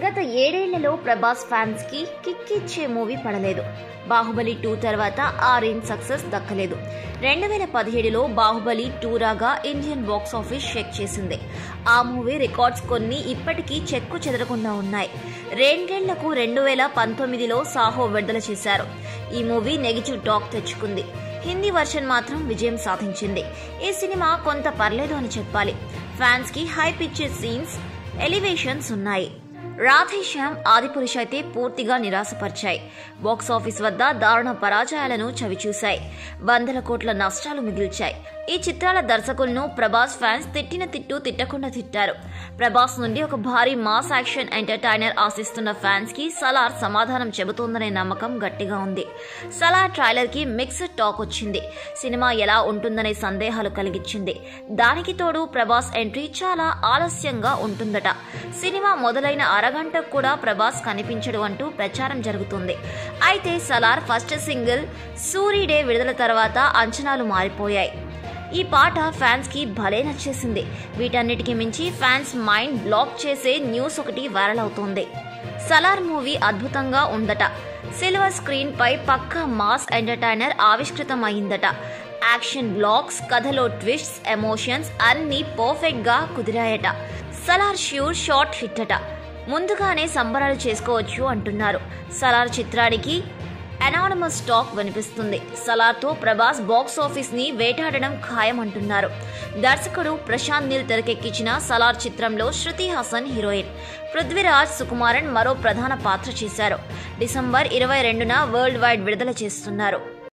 గత 7 ఏళ్లలో ప్రభాస్ ఫ్యాన్స్ కి కిక్ ఇచ్చే మూవీ పడలేదు. బాహుబలి 2 తర్వాత ఆ రేంజ్ సక్సెస్ దక్కలేదు. 2017లో బాహుబలి 2 రాగా ఇండియన్ బాక్స్ ఆఫీస్ షేక్ చేసింది. ఆ మూవీ రికార్డ్స్ కొన్ని ఇప్పటికీ చెక్కు చెదరకుండా ఉన్నాయి. 2 ఏళ్లకు 2019లో సాహో విడుదల చేశారు. ఈ మూవీ నెగిటివ్ టాక్ తెచ్చుకుంది. హిందీ వర్షన్ మాత్రం విజయం సాధించింది. ఈ సినిమా కొంత పర్లేదు అని చెప్పాలి. ఫ్యాన్స్ కి హైప్ ఇచ్చే సీన్స్, ఎలివేషన్స్ ఉన్నాయి. రాధేశ్యామ్, ఆదిపురుష్ అయితే పూర్తిగా నిరాశపరిచాయి. బాక్సాఫీస్ వద్ద దారుణ పరాజయాలను చవిచూశాయి. వందల కోట్ల నష్టాలు మిగిల్చాయి. ఈ చిత్రాల దర్శకులను ప్రభాస్ ఫ్యాన్స్ తిట్టిన తిట్టు తిట్టకుండా తిట్టారు. ప్రభాస్ నుండి ఒక భారీ మాస్ యాక్షన్ ఎంటర్టైనర్ ఆశిస్తున్న ఫ్యాన్స్ కి సలార్ సమాధానం చెబుతోందనే నమ్మకం గట్టిగా ఉంది. సలార్ ట్రైలర్ కి మిక్స్డ్ టాక్ వచ్చింది. సినిమా ఎలా ఉంటుందనే సందేహాలు కలిగించింది. దానికి తోడు ప్రభాస్ ఎంట్రీ చాలా ఆలస్యంగా ఉంటుందట. సినిమా మొదలైన అరగంటకు కూడా ప్రభాస్ కనిపించడు అంటూ ప్రచారం జరుగుతుంది. అయితే Salaar first single Suri day విడుదల తర్వాత అంచనాలు మారిపోయాయి. ఈ పాట ఫ్యాన్స్ కి భలే నచ్చేసింది. వీటన్నిటికీ మించి ఫ్యాన్స్ మైండ్ బ్లాక్ చేసే న్యూస్ ఒకటి వైరల్ అవుతోంది. సలార్ మూవీ అద్భుతంగా ఉందట. సిల్వర్ స్క్రీన్ పై పక్కా మాస్ ఎంటర్టైనర్ ఆవిష్కృతం అయిందట. యాక్షన్ బ్లాక్స్, కథలో ట్విస్ట్స్, ఎమోషన్స్ అన్నీ పర్ఫెక్ట్ గా కుదిరాయట. సలార్ ష్యూర్ షార్ట్ హిట్ అట. ముందుగానే సంబరాలు చేసుకోవచ్చు అంటున్నారు. సలార్ చిత్రానికి అనానమస్ టాక్ వినిపిస్తుంది. సలార్తో ప్రభాస్ బాక్స్ ఆఫీస్ ని వేటాడడం ఖాయం అంటున్నారు. దర్శకుడు ప్రశాంత్ నీల్ తెరకెక్కించిన సలార్ చిత్రంలో శృతి హాసన్ హీరోయిన్, పృథ్వీరాజ్ సుకుమారన్ మరో ప్రధాన పాత్ర చేశారు. డిసెంబర్ 22న వరల్డ్ వైడ్ విడుదల చేస్తున్నారు.